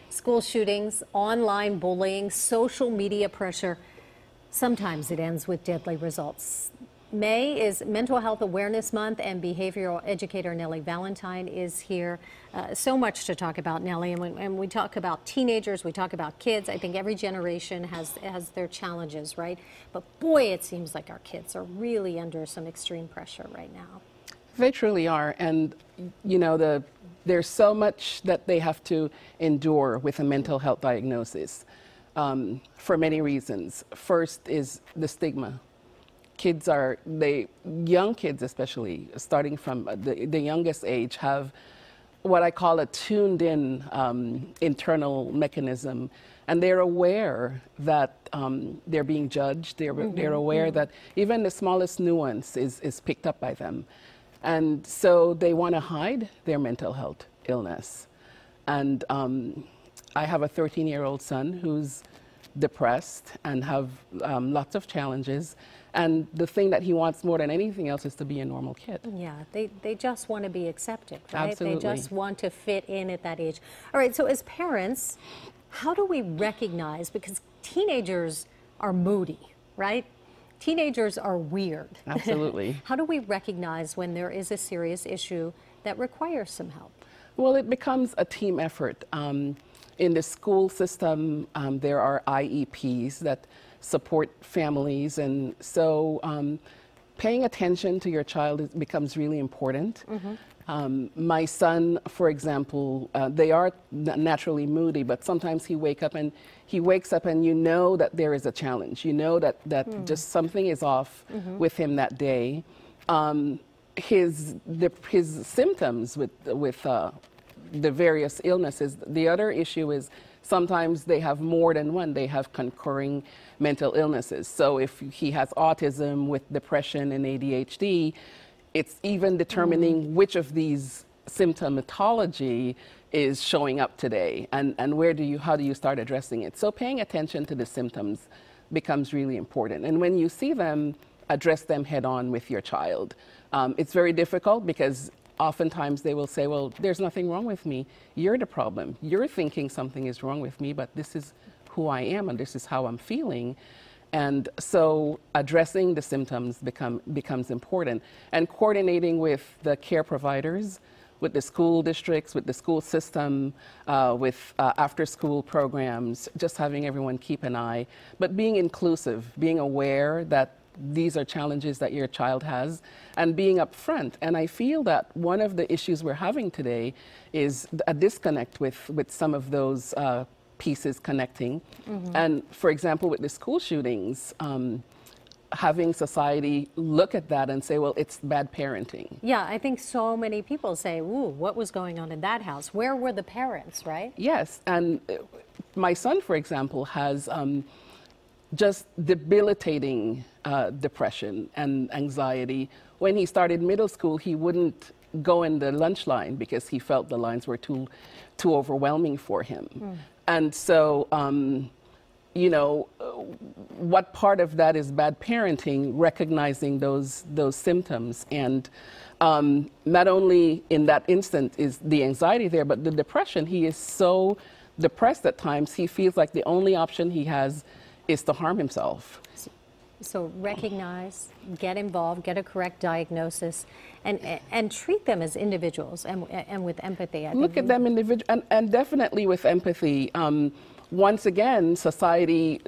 School shootings, online bullying, social media pressure. Sometimes it ends with deadly results. May is Mental Health Awareness Month, and behavioral educator Nellie Valentine is here. So much to talk about, Nellie, and when we talk about teenagers, we talk about kids. I think every generation has their challenges, right? But boy, it seems like our kids are really under some extreme pressure right now. They truly are, and you know, there's so much that they have to endure with a mental health diagnosis for many reasons. First is the stigma. Young kids especially, starting from the youngest age, have what I call a tuned in internal mechanism, and they're aware that they're being judged. They're aware that even the smallest nuance is picked up by them. And so they want to hide their mental health illness. And I have a 13-year-old son who's depressed and have lots of challenges. And the thing that he wants more than anything else is to be a normal kid. Yeah, they just want to be accepted, right? Absolutely. They just want to fit in at that age. All right, so as parents, how do we recognize, because teenagers are moody, right? Teenagers are weird. Absolutely. How do we recognize when there is a serious issue that requires some help? Well, it becomes a team effort. In the school system, there are IEPs that support families, and so paying attention to your child becomes really important. My son, for example, they are naturally moody, but sometimes he wakes up and you know that there is a challenge. You know that just something is off with him that day. His symptoms with the various illnesses. The other issue is sometimes they have more than one. They have concurring mental illnesses. So if he has autism with depression and ADHD, it's even determining which of these symptomatology is showing up today, and how do you start addressing it. So paying attention to the symptoms becomes really important. And when you see them, address them head on with your child. It's very difficult because oftentimes they will say, well, there's nothing wrong with me. You're the problem. You're thinking something is wrong with me, but this is who I am and this is how I'm feeling. And so addressing the symptoms becomes important. And coordinating with the care providers, with the school districts, with the school system, with after-school programs, just having everyone keep an eye. But being inclusive, being aware that these are challenges that your child has, and being upfront. And I feel that one of the issues we're having today is a disconnect with some of those pieces connecting. And for example, with the school shootings, having society look at that and say, well, it's bad parenting. Yeah, I think so many people say, ooh, what was going on in that house? Where were the parents, right? Yes, and my son, for example, has just debilitating depression and anxiety. When he started middle school, he wouldn't go in the lunch line because he felt the lines were too overwhelming for him. And so, you know, what part of that is bad parenting, recognizing those symptoms. And not only in that instant is the anxiety there, but the depression. He is so depressed at times, he feels like the only option he has is to harm himself. So recognize, get involved, get a correct diagnosis, and treat them as individuals and with empathy. Look at them individually, and definitely with empathy. Once again, society,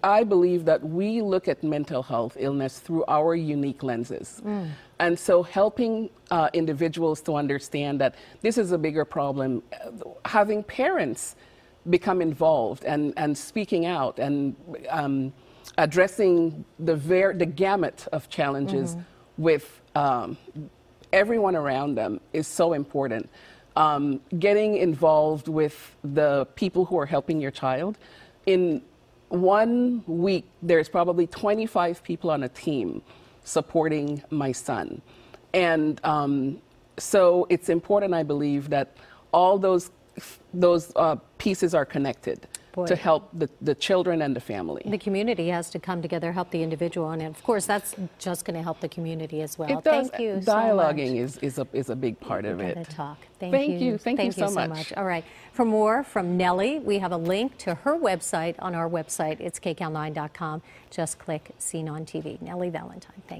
I believe that we look at mental health illness through our unique lenses. And so helping individuals to understand that this is a bigger problem, having parents become involved and speaking out and addressing the gamut of challenges with everyone around them is so important. Getting involved with the people who are helping your child. In 1 week, there's probably 25 people on a team supporting my son. And so it's important, I believe, that all those pieces are connected. to help the children and the family. The community has to come together, help the individual, and of course, that's just going to help the community as well. It does. Thank you Dialoguing so much. is a big part of it. Gotta talk. Thank you. Thank you so much. All right. For more from Nellie, we have a link to her website on our website. It's kcal9.com. Just click Seen on TV. Nellie Valentine. Thank you.